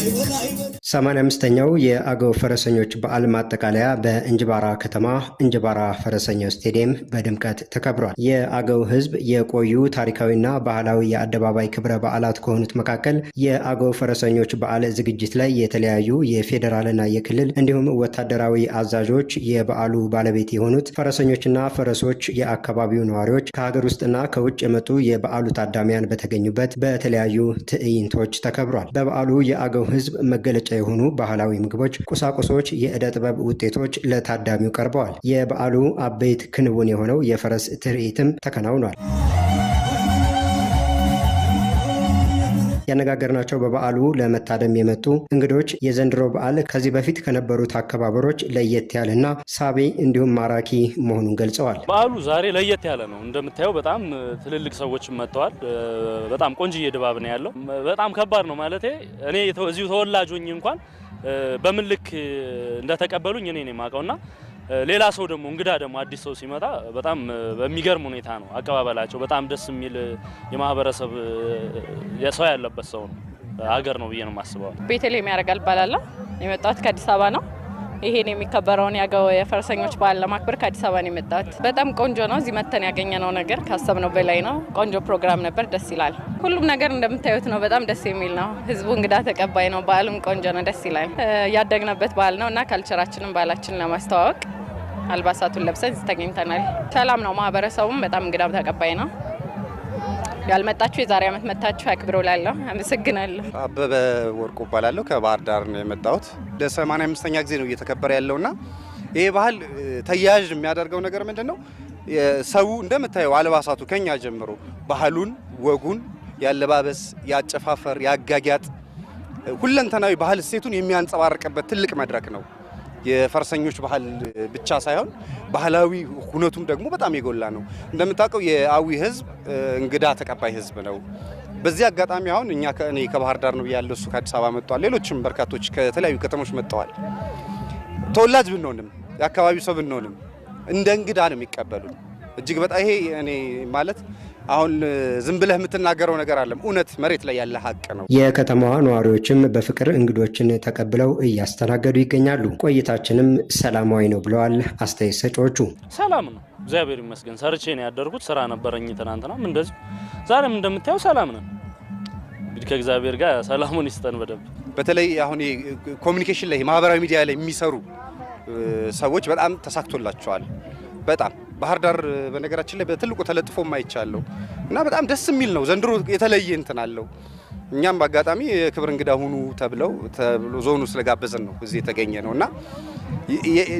85ኛው የአገው ፈረሰኞች በዓል ማጠቃለያ በእንጅባራ ከተማ እንጅባራ ፈረሰኞች ስቴዲየም በድምቀት ተከብሯል። የአገው ሕዝብ የቆዩ ታሪካዊና ባህላዊ የአደባባይ ክብረ በዓላት ከሆኑት መካከል የአገው ፈረሰኞች በዓል ዝግጅት ላይ የተለያዩ የፌዴራልና የክልል እንዲሁም ወታደራዊ አዛዦች፣ የበዓሉ ባለቤት የሆኑት ፈረሰኞችና ፈረሶች፣ የአካባቢው ነዋሪዎች፣ ከሀገር ውስጥና ከውጭ የመጡ የበዓሉ ታዳሚያን በተገኙበት በተለያዩ ትዕይንቶች ተከብሯል። በበዓሉ የአገው ሕዝብ መገለጫ የሆኑ ባህላዊ ምግቦች፣ ቁሳቁሶች፣ የዕደ ጥበብ ውጤቶች ለታዳሚው ቀርበዋል። የበዓሉ አበይት ክንውን የሆነው የፈረስ ትርኢትም ተከናውኗል። ያነጋገርናቸው በበዓሉ ለመታደም የመጡ እንግዶች የዘንድሮ በዓል ከዚህ በፊት ከነበሩት አከባበሮች ለየት ያለና ሳቢ እንዲሁም ማራኪ መሆኑን ገልጸዋል። በዓሉ ዛሬ ለየት ያለ ነው። እንደምታየው በጣም ትልልቅ ሰዎች መጥተዋል። በጣም ቆንጆዬ ድባብ ነው ያለው። በጣም ከባድ ነው ማለቴ እኔ እዚሁ ተወላጅ ሆኜ እንኳን በምን ልክ እንደተቀበሉኝ እኔ ነኝ የማውቀውና ሌላ ሰው ደግሞ እንግዳ ደግሞ አዲስ ሰው ሲመጣ በጣም በሚገርም ሁኔታ ነው አቀባበላቸው። በጣም ደስ የሚል የማህበረሰብ ሰው ያለበት ሰው ነው ሀገር ነው ብዬ ነው የማስበው። ቤተልሔም ያረጋል እባላለሁ። የመጣሁት ከአዲስ አበባ ነው። ይሄን የሚከበረውን የአገው የፈረሰኞች በዓል ለማክበር ከአዲስ አበባ ነው የመጣሁት። በጣም ቆንጆ ነው። እዚህ መተን ያገኘነው ነገር ካሰብነው በላይ ነው። ቆንጆ ፕሮግራም ነበር። ደስ ይላል። ሁሉም ነገር እንደምታዩት ነው። በጣም ደስ የሚል ነው። ህዝቡ እንግዳ ተቀባይ ነው። በዓሉም ቆንጆ ነው። ደስ ይላል። ያደግነበት በዓል ነው እና ካልቸራችንን ባህላችንን ለማስተዋወቅ አልባሳቱን ለብሰን ተገኝተናል። ሰላም ነው። ማህበረሰቡም በጣም እንግዳ ተቀባይ ነው። ያልመጣችሁ የዛሬ ዓመት መጣችሁ አክብረው ላለሁ አመሰግናለሁ። አበበ ወርቁ እባላለሁ። ከባህር ዳር ነው የመጣሁት። ለ85ኛ ጊዜ ነው እየተከበረ ያለውና ይሄ ባህል ተያያዥ የሚያደርገው ነገር ምንድነው? ሰው እንደምታየው አልባሳቱ ከኛ ጀምሮ ባህሉን፣ ወጉን፣ ያለባበስ፣ ያጨፋፈር፣ ያጋጋጥ ሁለንተናዊ ባህል እሴቱን የሚያንጸባርቅበት ትልቅ መድረክ ነው። የፈረሰኞች ባህል ብቻ ሳይሆን ባህላዊ ሁነቱም ደግሞ በጣም የጎላ ነው። እንደምታውቀው የአዊ ህዝብ እንግዳ ተቀባይ ህዝብ ነው። በዚህ አጋጣሚ አሁን እኔ ከባህር ዳር ነው ያለው፣ እሱ ከአዲስ አበባ መጥቷል። ሌሎችም በርካቶች ከተለያዩ ከተሞች መጥተዋል። ተወላጅ ብንሆንም የአካባቢው ሰው ብንሆንም እንደ እንግዳ ነው የሚቀበሉ። እጅግ በጣም ይሄ እኔ ማለት አሁን ዝም ብለህ የምትናገረው ነገር አይደለም፣ እውነት መሬት ላይ ያለ ሀቅ ነው። የከተማዋ ነዋሪዎችም በፍቅር እንግዶችን ተቀብለው እያስተናገዱ ይገኛሉ። ቆይታችንም ሰላማዊ ነው ብለዋል አስተያየት ሰጪዎቹ። ሰላም ነው፣ እግዚአብሔር ይመስገን። ሰርቼ ነው ያደርኩት። ስራ ነበረኝ ትናንትናም እንደዚህ፣ ዛሬም እንደምታየው ሰላም ነው። እንግዲህ ከእግዚአብሔር ጋር ሰላሙን ይስጠን በደንብ። በተለይ አሁን ኮሚኒኬሽን ላይ ማህበራዊ ሚዲያ ላይ የሚሰሩ ሰዎች በጣም ተሳክቶላቸዋል። በጣም ባህር ዳር በነገራችን ላይ በትልቁ ተለጥፎ ማይቻለው እና በጣም ደስ የሚል ነው። ዘንድሮ የተለየ እንትን አለው። እኛም በአጋጣሚ የክብር እንግዳ ሁኑ ተብሎ ዞኑ ስለጋበዘን ነው እዚህ የተገኘ ነውና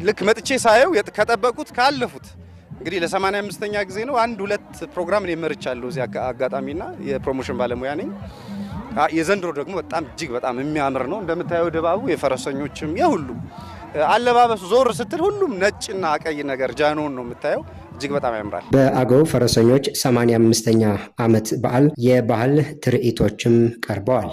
ልክ መጥቼ ሳየው ከጠበቁት ካለፉት እንግዲህ ለ85ኛ ጊዜ ነው። አንድ ሁለት ፕሮግራም ነው መርቻለሁ እዚህ አጋጣሚና የፕሮሞሽን ባለሙያ ነኝ። የዘንድሮ ደግሞ በጣም እጅግ በጣም የሚያምር ነው። እንደምታየው ድባቡ የፈረሰኞችም የሁሉም አለባበሱ ዞር ስትል ሁሉም ነጭና ቀይ ነገር ጃኖን ነው የምታየው። እጅግ በጣም ያምራል። በአገው ፈረሰኞች 85ኛ ዓመት በዓል የባህል ትርኢቶችም ቀርበዋል።